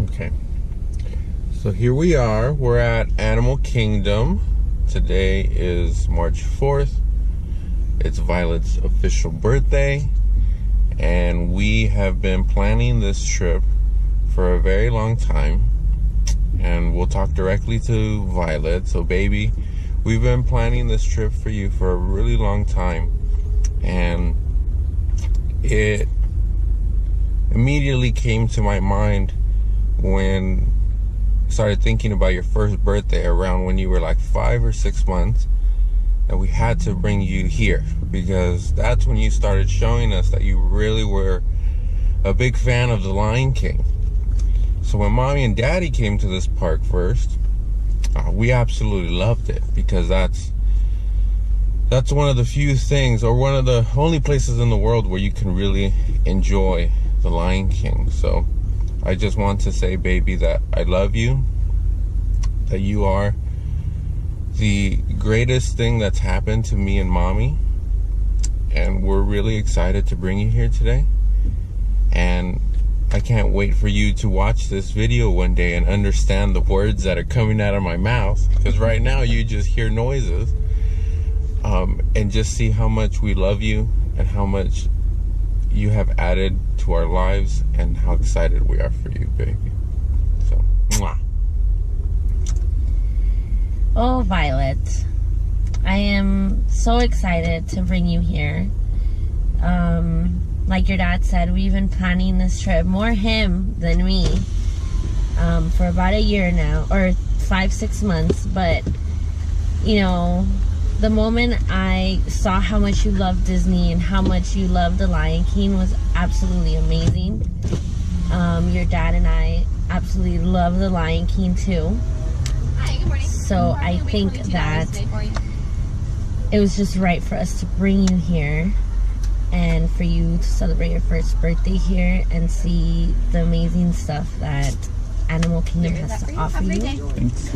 Okay. So here we are. We're at Animal Kingdom. Today is March 4th. It's Violet's official birthday. And we have been planning this trip for a very long time. And we'll talk directly to Violet. So baby, we've been planning this trip for you for a really long time. And it immediately came to my mind when I started thinking about your first birthday around when you were like 5 or 6 months, that we had to bring you here because that's when you started showing us that you really were a big fan of The Lion King. So when mommy and daddy came to this park first, we absolutely loved it because that's one of the few things, or one of the only places in the world where you can really enjoy The Lion King. So I just want to say, baby, that I love you, that you are the greatest thing that's happened to me and mommy, and we're really excited to bring you here today. And I can't wait for you to watch this video one day and understand the words that are coming out of my mouth, because right now you just hear noises, and just see how much we love you and how much you have added to our lives and how excited we are for you, baby. So, mwah. Oh, Violet, I am so excited to bring you here. Like your dad said, we've been planning this trip, more him than me, for about a year now, or 5-6 months. But you know, the moment I saw how much you love Disney and how much you love The Lion King was absolutely amazing. Your dad and I absolutely love The Lion King too. Hi, good morning. So I think that it was just right for us to bring you here and for you to celebrate your first birthday here and see the amazing stuff that Animal Kingdom has to offer you. Thanks.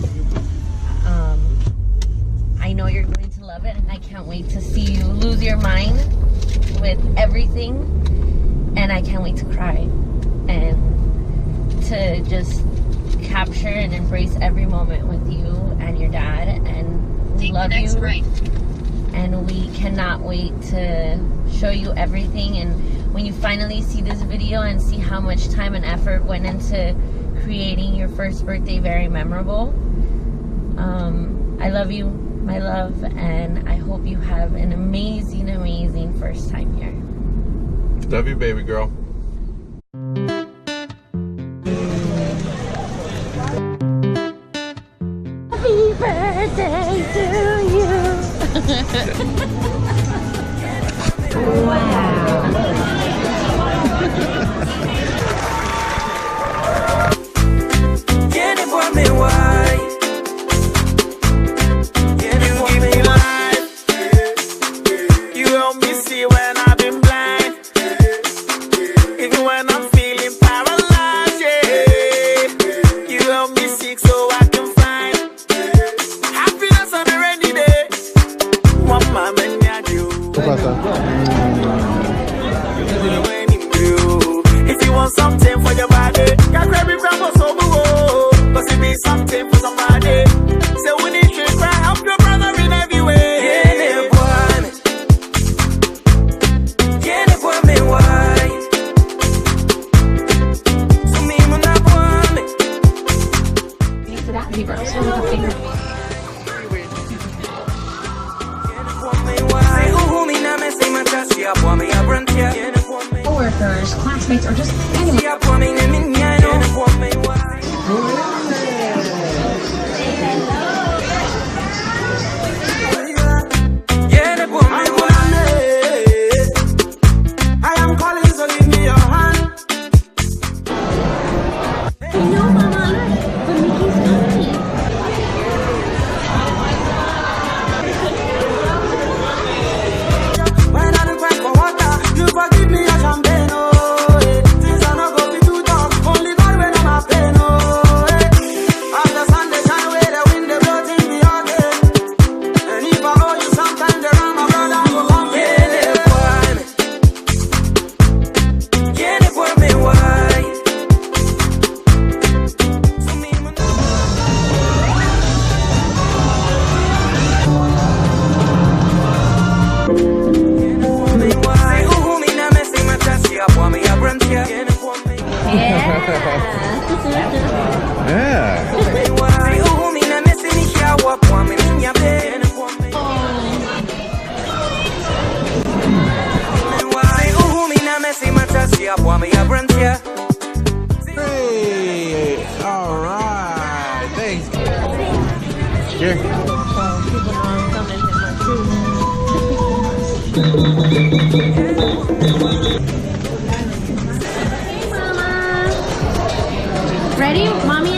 I know you're going to love it, and I can't wait to see you lose your mind with everything, and I can't wait to cry and to just capture and embrace every moment with you and your dad. And we love you, and we cannot wait to show you everything. And when you finally see this video and see how much time and effort went into creating your first birthday very memorable, I love you, my love, and I hope you have an amazing, amazing first time here. Love you, baby girl. Happy birthday to you. Wow. Get it for me, why? If you want something for your body, can grab it from us over. Cause it be something for somebody. So we need to try help your brother in every way. Get it for me, why? So me when I want me. Thanks for that, Libra. So look up finger. Coworkers, classmates, or just anyone. I am calling, so give me your hand. No, Mama, but Mickey's coming. When I look back for water, you forgive me a champagne, oh, things are Yeah. Hey, all right. Thanks. Here. People know I'm coming in my shoes. Hey, Mama. Ready? Mommy